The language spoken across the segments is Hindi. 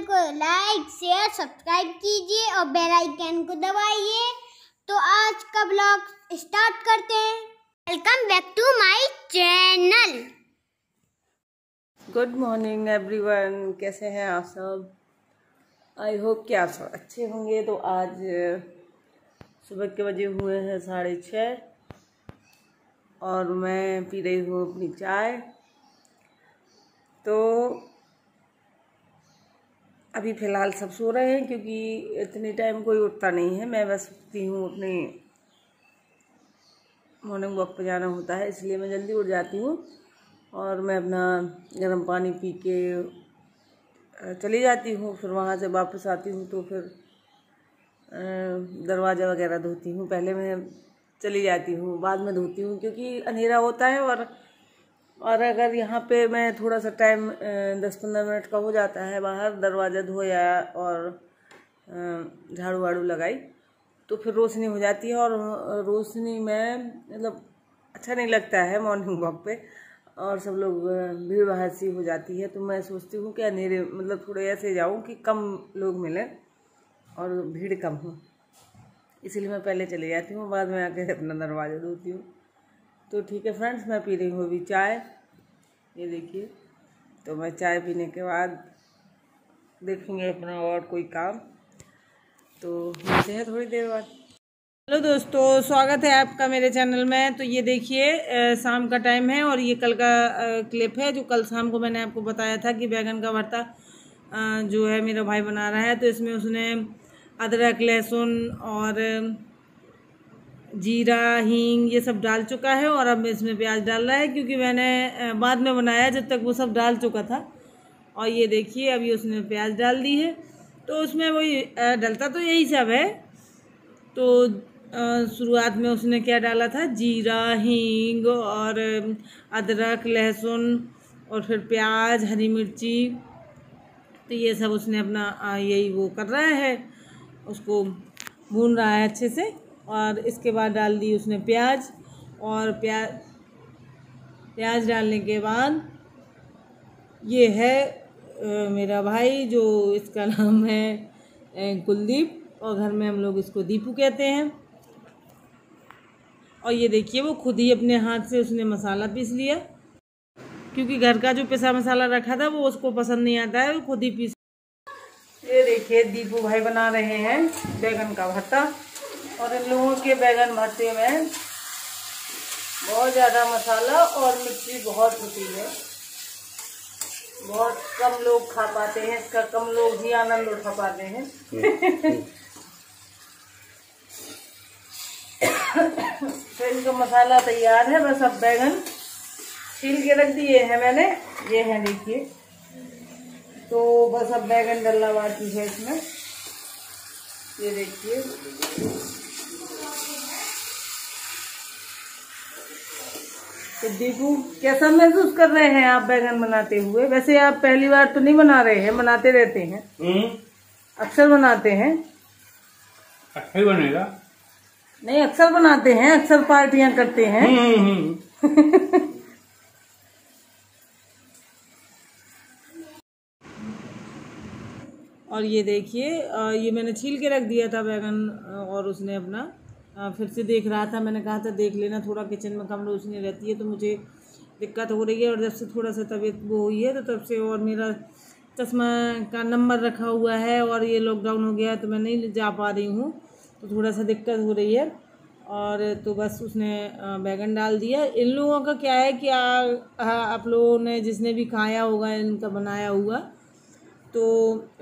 को लाइक शेयर सब्सक्राइब कीजिए और बेल आइकन को दबाइए। तो आज का ब्लॉग स्टार्ट करते हैं। Welcome back to my channel. Good morning everyone, कैसे हैं आप सब? आई होप कि आप सब अच्छे होंगे। तो आज सुबह के बजे हुए हैं 6:30 और मैं पी रही हूँ अपनी चाय। तो अभी फ़िलहाल सब सो रहे हैं क्योंकि इतने टाइम कोई उठता नहीं है। मैं बस उठती हूँ, अपने मॉर्निंग वॉक पे जाना होता है, इसलिए मैं जल्दी उठ जाती हूँ और मैं अपना गर्म पानी पी के चली जाती हूँ। फिर वहाँ से वापस आती हूँ तो फिर दरवाज़ा वगैरह धोती हूँ। पहले मैं चली जाती हूँ, बाद में धोती हूँ क्योंकि अंधेरा होता है। और अगर यहाँ पे मैं थोड़ा सा टाइम 10-15 मिनट का हो जाता है, बाहर दरवाज़ा धोया और झाड़ू वाड़ू लगाई तो फिर रोशनी हो जाती है। और रोशनी में मतलब अच्छा नहीं लगता है मॉर्निंग वॉक पे, और सब लोग भीड़ भाड़ सी हो जाती है। तो मैं सोचती हूँ कि अंधेरे मतलब थोड़े ऐसे जाऊँ कि कम लोग मिलें और भीड़ कम हो, इसलिए मैं पहले चली जाती हूँ, बाद में आके अपना दरवाज़ा धोती हूँ। तो ठीक है फ्रेंड्स, मैं पी रही हूँ अभी चाय, ये देखिए। तो मैं चाय पीने के बाद देखेंगे अपना और कोई काम, तो मिलते हैं थोड़ी देर बाद। हेलो दोस्तों, स्वागत है आपका मेरे चैनल में। तो ये देखिए शाम का टाइम है और ये कल का क्लिप है जो कल शाम को मैंने आपको बताया था कि बैगन का भरता जो है मेरा भाई बना रहा है। तो इसमें उसने अदरक लहसुन और जीरा हींग ये सब डाल चुका है और अब इसमें प्याज डाल रहा है, क्योंकि मैंने बाद में बनाया जब तक वो सब डाल चुका था। और ये देखिए अभी उसने प्याज डाल दी है। तो उसमें वही डलता तो यही सब है। तो शुरुआत में उसने क्या डाला था, जीरा हींग और अदरक लहसुन और फिर प्याज हरी मिर्ची। तो ये सब उसने अपना यही वो कर रहा है, उसको भून रहा है अच्छे से। और इसके बाद डाल दी उसने प्याज, और प्याज डालने के बाद ये है मेरा भाई, जो इसका नाम है कुलदीप, और घर में हम लोग इसको दीपू कहते हैं। और ये देखिए वो खुद ही अपने हाथ से उसने मसाला पीस लिया, क्योंकि घर का जो पिसा मसाला रखा था वो उसको पसंद नहीं आता है, वो खुद ही पीस। ये देखिए दीपू भाई बना रहे हैं बैगन का भरता, और इन लोगों के बैगन भरते में बहुत ज़्यादा मसाला और मिर्ची बहुत होती है। बहुत कम लोग खा पाते हैं इसका, कम लोग ही आनंद उठा पाते हैं। तो इनका मसाला तैयार है, बस अब बैगन छील के रख दिए हैं मैंने, ये है देखिए। तो बस अब बैगन डलना बाकी है इसमें, ये देखिए। तो दीपू कैसा महसूस कर रहे हैं आप बैगन बनाते हुए? वैसे आप पहली बार तो नहीं बना रहे हैं, बनाते रहते हैं? अक्सर बनाते हैं? अक्सर बनेगा नहीं, अक्सर बनाते हैं, अक्सर पार्टियां करते हैं। और ये देखिए ये मैंने छील के रख दिया था बैगन, और उसने अपना फिर से देख रहा था। मैंने कहा था देख लेना, थोड़ा किचन में कम रोशनी रहती है तो मुझे दिक्कत हो रही है, और जब से थोड़ा सा तबीयत वो हुई है तो तब से, और मेरा चश्मा का नंबर रखा हुआ है और ये लॉकडाउन हो गया है तो मैं नहीं जा पा रही हूँ, तो थोड़ा सा दिक्कत हो रही है। और तो बस उसने बैगन डाल दिया। इन लोगों का क्या है कि आप लोगों ने जिसने भी खाया होगा इनका बनाया हुआ, तो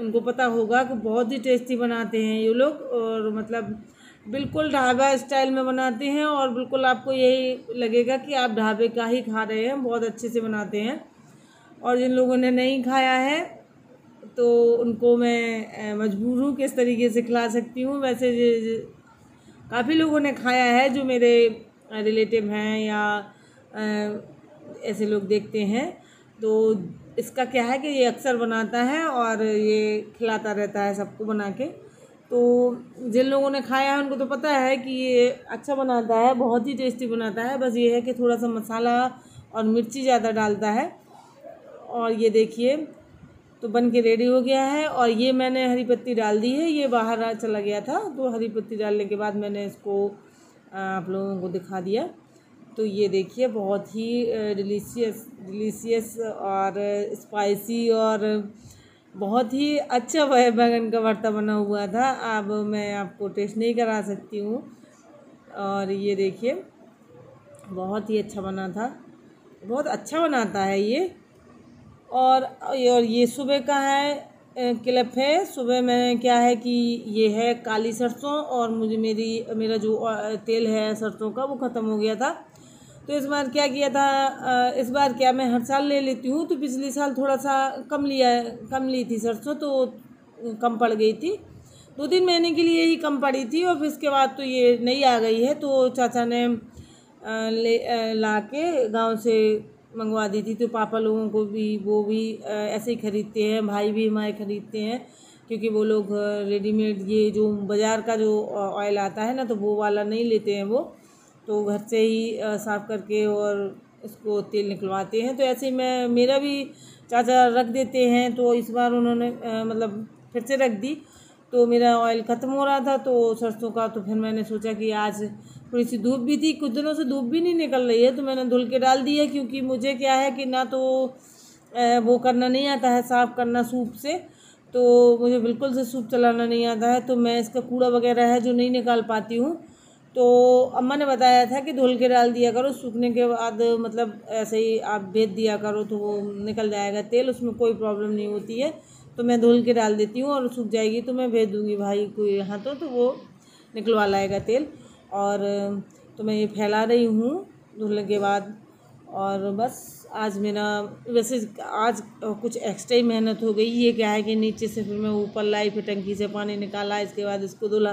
उनको पता होगा कि बहुत ही टेस्टी बनाते हैं ये लोग, और मतलब बिल्कुल ढाबा स्टाइल में बनाते हैं, और बिल्कुल आपको यही लगेगा कि आप ढाबे का ही खा रहे हैं, बहुत अच्छे से बनाते हैं। और जिन लोगों ने नहीं खाया है तो उनको मैं मजबूर हूँ किस तरीके से खिला सकती हूँ। वैसे काफ़ी लोगों ने खाया है जो मेरे रिलेटिव हैं या ऐसे लोग देखते हैं। तो इसका क्या है कि ये अक्सर बनाता है और ये खिलाता रहता है सबको बना के। तो जिन लोगों ने खाया है उनको तो पता है कि ये अच्छा बनाता है, बहुत ही टेस्टी बनाता है। बस ये है कि थोड़ा सा मसाला और मिर्ची ज़्यादा डालता है। और ये देखिए तो बन के रेडी हो गया है। और ये मैंने हरी पत्ती डाल दी है, ये बाहर चला गया था तो हरी पत्ती डालने के बाद मैंने इसको आप लोगों को दिखा दिया। तो ये देखिए बहुत ही डिलीशियस और स्पाइसी और बहुत ही अच्छा बैंगन का भरता बना हुआ था। अब मैं आपको टेस्ट नहीं करा सकती हूँ। और ये देखिए बहुत ही अच्छा बना था, बहुत अच्छा बनाता है ये। और ये सुबह का है क्लिप है। सुबह में क्या है कि ये है काली सरसों और मेरा जो तेल है सरसों का वो ख़त्म हो गया था। तो इस बार क्या किया था, इस बार क्या मैं हर साल ले लेती हूँ, तो पिछले साल थोड़ा सा कम ली थी सरसों, तो कम पड़ गई थी, 2-3 महीने के लिए ही कम पड़ी थी। और फिर इसके बाद तो ये नई आ गई है, तो चाचा ने ला के गाँव से मंगवा दी थी। तो पापा लोगों को भी वो भी ऐसे ही ख़रीदते हैं, भाई भी हमारे ख़रीदते हैं, क्योंकि वो लोग रेडीमेड ये जो बाज़ार का जो ऑयल आता है ना, तो वो वाला नहीं लेते हैं, वो तो घर से ही साफ़ करके और इसको तेल निकलवाते हैं। तो ऐसे ही मेरा भी चाचा रख देते हैं, तो इस बार उन्होंने मतलब फिर से रख दी। तो मेरा ऑयल ख़त्म हो रहा था तो सरसों का, तो फिर मैंने सोचा कि आज थोड़ी सी धूप भी थी, कुछ दिनों से धूप भी नहीं निकल रही है, तो मैंने धुल के डाल दी है। क्योंकि मुझे क्या है कि ना तो वो करना नहीं आता है, साफ़ करना सूप से, तो मुझे बिल्कुल से सूप चलाना नहीं आता है, तो मैं इसका कूड़ा वगैरह है जो नहीं निकाल पाती हूँ। तो अम्मा ने बताया था कि धुल के डाल दिया करो, सूखने के बाद मतलब ऐसे ही आप भेज दिया करो तो वो निकल जाएगा तेल, उसमें कोई प्रॉब्लम नहीं होती है। तो मैं धुल के डाल देती हूँ और सूख जाएगी तो मैं भेज दूँगी भाई को यहाँ, तो वो निकलवा लाएगा तेल। और तो मैं ये फैला रही हूँ धुलने के बाद। और बस आज मेरा वैसे आज कुछ एक्स्ट्रा ही मेहनत हो गई। ये क्या है कि नीचे से फिर मैं ऊपर लाई, फिर टंकी से पानी निकाला, इसके बाद इसको धुला,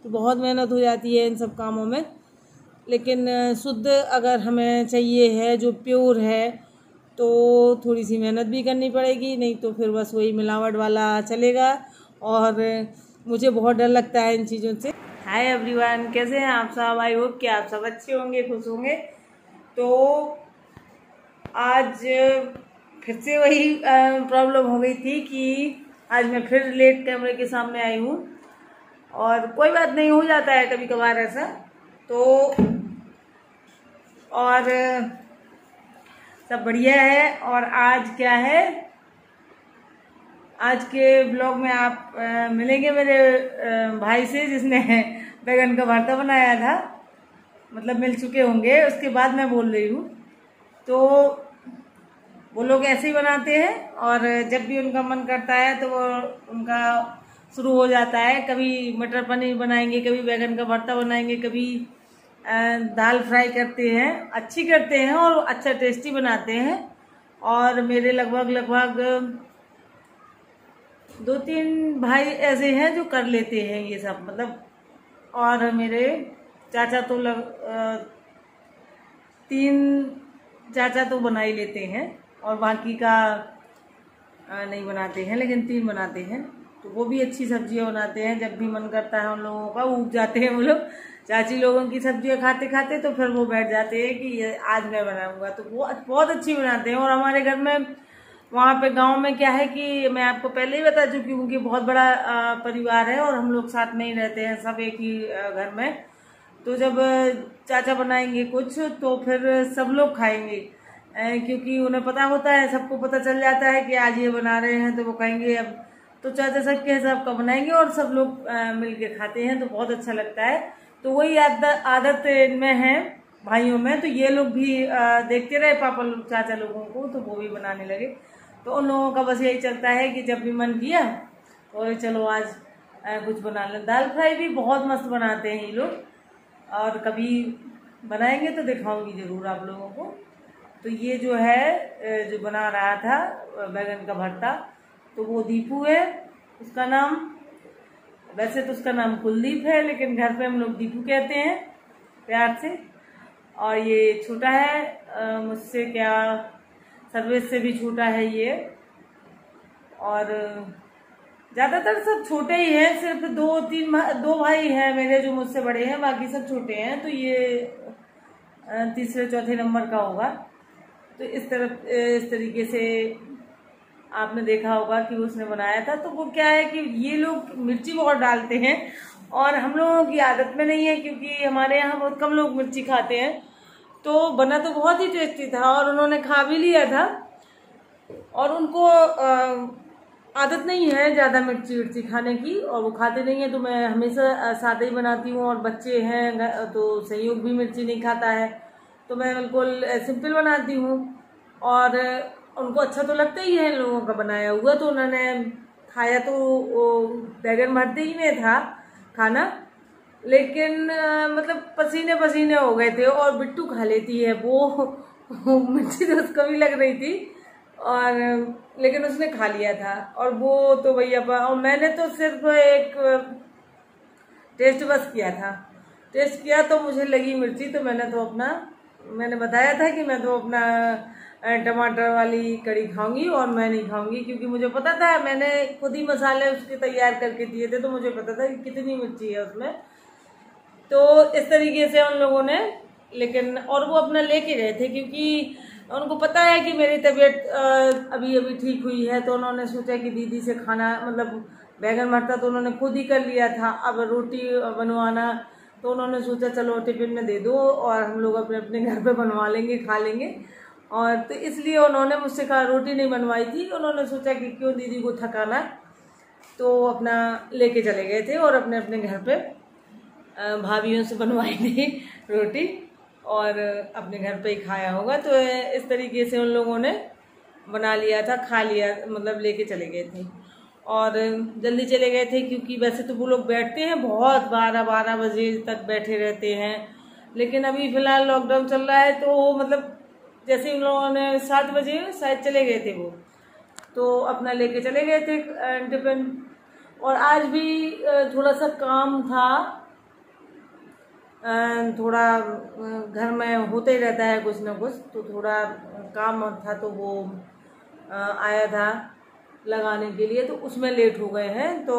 तो बहुत मेहनत हो जाती है इन सब कामों में। लेकिन शुद्ध अगर हमें चाहिए है जो प्योर है तो थोड़ी सी मेहनत भी करनी पड़ेगी, नहीं तो फिर बस वही मिलावट वाला चलेगा। और मुझे बहुत डर लगता है इन चीज़ों से। हाय एवरीवन, कैसे हैं आप सब? आई होप कि आप सब अच्छे होंगे, खुश होंगे। तो आज फिर से वही प्रॉब्लम हो गई थी कि आज मैं फिर लेट कैमरे के सामने आई हूँ, और कोई बात नहीं, हो जाता है कभी कभार ऐसा। तो और सब बढ़िया है। और आज क्या है, आज के ब्लॉग में आप मिलेंगे मेरे भाई से, जिसने बैगन का भरता बनाया था, मतलब मिल चुके होंगे, उसके बाद मैं बोल रही हूँ। तो वो लोग ऐसे ही बनाते हैं, और जब भी उनका मन करता है तो वो उनका शुरू हो जाता है। कभी मटर पनीर बनाएंगे, कभी बैगन का भरता बनाएंगे, कभी दाल फ्राई करते हैं, अच्छी करते हैं और अच्छा टेस्टी बनाते हैं। और मेरे लगभग 2-3 भाई ऐसे हैं जो कर लेते हैं ये सब, मतलब। और मेरे चाचा तो 3 चाचा तो बना ही लेते हैं, और बाकी का नहीं बनाते हैं, लेकिन 3 बनाते हैं। तो वो भी अच्छी सब्जियां बनाते हैं, जब भी मन करता है उन लोगों का उग जाते हैं वो लोग चाची लोगों की सब्जियां खाते खाते, तो फिर वो बैठ जाते हैं कि ये आज मैं बनाऊंगा। तो वो बहुत अच्छी बनाते हैं। और हमारे घर में वहाँ पे गांव में क्या है कि मैं आपको पहले ही बता चुकी हूँ कि बहुत बड़ा परिवार है, और हम लोग साथ में ही रहते हैं, सब एक ही घर में। तो जब चाचा बनाएंगे कुछ तो फिर सब लोग खाएंगे, क्योंकि उन्हें पता होता है, सबको पता चल जाता है कि आज ये बना रहे हैं, तो वो कहेंगे अब तो चाचा सबके हिसाब का बनाएंगे, और सब लोग मिल के खाते हैं, तो बहुत अच्छा लगता है। तो वही आदत इनमें है भाइयों में। तो ये लोग भी देखते रहे पापा लोग चाचा लोगों को, तो वो भी बनाने लगे। तो उन लोगों का बस यही चलता है कि जब भी मन किया और चलो आज कुछ बना लें। दाल फ्राई भी बहुत मस्त बनाते हैं ये लोग, और कभी बनाएंगे तो दिखाऊंगी जरूर आप लोगों को। तो ये जो है जो बना रहा था बैगन का भरता, तो वो दीपू है उसका नाम। वैसे तो उसका नाम कुलदीप है, लेकिन घर पे हम लोग दीपू कहते हैं प्यार से। और ये छोटा है मुझसे, क्या सर्विस से भी छोटा है ये। और ज़्यादातर सब छोटे ही हैं, सिर्फ 2 भाई हैं मेरे जो मुझसे बड़े हैं, बाकी सब छोटे हैं। तो ये 3-4 नंबर का होगा। तो इस तरीके से आपने देखा होगा कि उसने बनाया था। तो वो क्या है कि ये लोग मिर्ची बहुत डालते हैं और हम लोगों की आदत में नहीं है, क्योंकि हमारे यहाँ बहुत कम लोग मिर्ची खाते हैं। तो बना तो बहुत ही टेस्टी था और उन्होंने खा भी लिया था, और उनको आदत नहीं है ज़्यादा मिर्ची विर्ची खाने की, और वो खाते नहीं है। तो मैं हमेशा सादा ही बनाती हूँ, और बच्चे हैं तो संयोग भी मिर्ची नहीं खाता है, तो मैं बिल्कुल सिंपल बनाती हूँ। और उनको अच्छा तो लगता ही है इन लोगों का बनाया हुआ। तो उन्होंने खाया, तो बैगन भरते ही में था खाना, लेकिन मतलब पसीने पसीने हो गए थे। और बिट्टू खा लेती है वो मिर्ची तो उसको भी लग रही थी, और लेकिन उसने खा लिया था। और वो तो भैया और मैंने तो सिर्फ एक टेस्ट बस किया था। टेस्ट किया तो मुझे लगी मिर्ची, तो मैंने बताया था कि मैं तो अपना टमाटर वाली कड़ी खाऊंगी और मैं नहीं खाऊंगी, क्योंकि मुझे पता था, मैंने खुद ही मसाले उसके तैयार करके दिए थे, तो मुझे पता था कि कितनी मिर्ची है उसमें। तो इस तरीके से उन लोगों ने, लेकिन और वो अपना लेके गए थे, क्योंकि उनको पता है कि मेरी तबीयत अभी अभी ठीक हुई है। तो उन्होंने सोचा कि दीदी से खाना, मतलब बैगन भरता तो उन्होंने खुद ही कर लिया था, अब रोटी बनवाना तो उन्होंने सोचा चलो टिफिन में दे दो और हम लोग अपने अपने घर पे बनवा लेंगे, खा लेंगे। और तो इसलिए उन्होंने मुझसे कहा, रोटी नहीं बनवाई थी, उन्होंने सोचा कि क्यों दीदी को थकाना, तो अपना लेके चले गए थे और अपने अपने घर पे भाभीयों से बनवाई थी रोटी, और अपने घर पे ही खाया होगा। तो इस तरीके से उन लोगों ने बना लिया था, खा लिया, मतलब लेके चले गए थे। और जल्दी चले गए थे, क्योंकि वैसे तो वो लोग बैठते हैं बहुत 12 बजे तक बैठे रहते हैं, लेकिन अभी फ़िलहाल लॉकडाउन चल रहा है। तो मतलब जैसे उन लोगों ने 7 बजे शायद चले गए थे वो, तो अपना लेके चले गए थे टिफिन। और आज भी थोड़ा सा काम था, थोड़ा घर में होता ही रहता है कुछ ना कुछ, तो थोड़ा काम था, तो वो आया था लगाने के लिए, तो उसमें लेट हो गए हैं। तो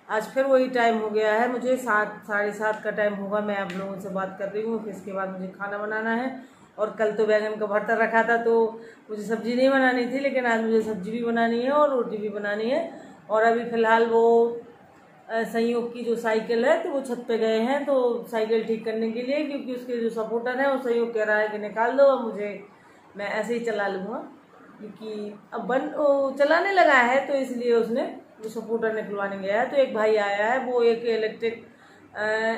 आज फिर वही टाइम हो गया है, मुझे 7 साढ़े 7 का टाइम होगा। मैं आप लोगों से बात कर रही हूँ, फिर इसके बाद मुझे खाना बनाना है। और कल तो बैगन का भरता रखा था, तो मुझे सब्ज़ी नहीं बनानी थी, लेकिन आज मुझे सब्ज़ी भी बनानी है और रोटी भी बनानी है। और अभी फ़िलहाल वो संयोग की जो साइकिल है, तो वो छत पे गए हैं तो साइकिल ठीक करने के लिए, क्योंकि उसके जो सपोर्टर है वो संयोग कह रहा है कि निकाल दो, मैं ऐसे ही चला लूँगा, क्योंकि अब चलाने लगा है, तो इसलिए उसने वो सपोर्टर निकलवाने गया है। तो एक भाई आया है, वो एक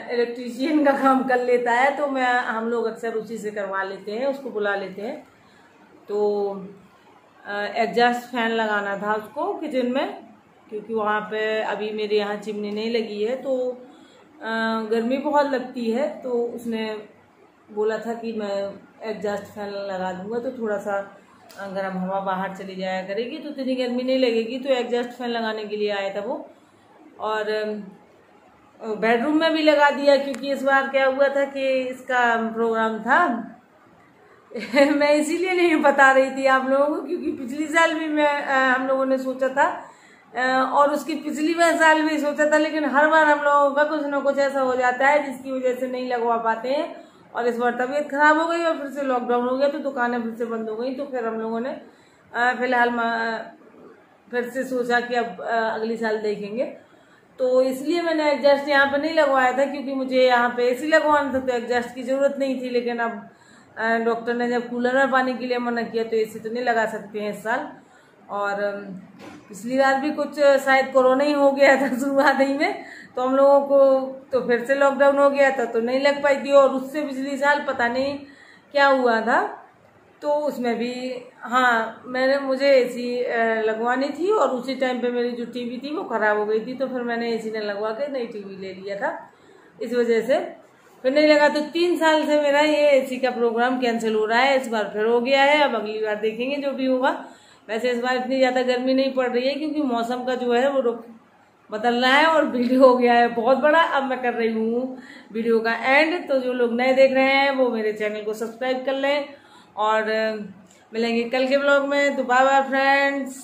इलेक्ट्रीशियन का काम कर लेता है, तो हम लोग अक्सर उसी से करवा लेते हैं, उसको बुला लेते हैं। तो एग्जॉस्ट फैन लगाना था उसको किचन में, क्योंकि वहाँ पे अभी मेरे यहाँ चिमनी नहीं लगी है, तो गर्मी बहुत लगती है। तो उसने बोला था कि मैं एग्जॉस्ट फैन लगा दूंगा, तो थोड़ा सा गर्म हवा बाहर चली जाया करेगी, तो इतनी गर्मी नहीं लगेगी। तो एग्जॉस्ट फैन लगाने के लिए आया था वो, और बेडरूम में भी लगा दिया, क्योंकि इस बार क्या हुआ था कि इसका प्रोग्राम था मैं इसीलिए नहीं बता रही थी आप लोगों को, क्योंकि पिछली साल भी हम लोगों ने सोचा था, और उसकी पिछली साल भी सोचा था, लेकिन हर बार हम लोगों का कुछ ना कुछ ऐसा हो जाता है जिसकी वजह से नहीं लगवा पाते हैं। और इस बार तबीयत खराब हो गई और फिर से लॉकडाउन हो गया, तो दुकानें फिर से बंद हो गई। तो फिर हम लोगों ने फिलहाल फिर से सोचा कि अब अगली साल देखेंगे। तो इसलिए मैंने एग्जॉस्ट यहाँ पे नहीं लगवाया था, क्योंकि मुझे यहाँ पे एसी लगवाना था, तो एग्जॉस्ट की ज़रूरत नहीं थी। लेकिन अब डॉक्टर ने जब कूलर में पानी के लिए मना किया, तो एसी तो नहीं लगा सकते हैं इस साल। और पिछली बार भी कुछ शायद कोरोना ही हो गया था शुरुआत ही में, तो हम लोगों को तो फिर से लॉकडाउन हो गया था, तो नहीं लग पाई थी। और उससे पिछली साल पता नहीं क्या हुआ था, तो उसमें भी मुझे एसी लगवानी थी, और उसी टाइम पे मेरी जो टीवी थी वो ख़राब हो गई थी, तो फिर मैंने एसी ने लगवा के नई टीवी ले लिया था। इस वजह से फिर नहीं लगा। तो 3 साल से मेरा ये एसी का प्रोग्राम कैंसिल हो रहा है, इस बार फिर हो गया है। अब अगली बार देखेंगे जो भी होगा। वैसे इस बार इतनी ज़्यादा गर्मी नहीं पड़ रही है, क्योंकि मौसम का जो है वो रुख बदल रहा है, और वीडियो हो गया है बहुत बड़ा। अब मैं कर रही हूँ वीडियो का एंड, तो जो लोग नए देख रहे हैं वो मेरे चैनल को सब्सक्राइब कर लें, और मिलेंगे कल के ब्लॉग में। तो बाय बाय फ्रेंड्स।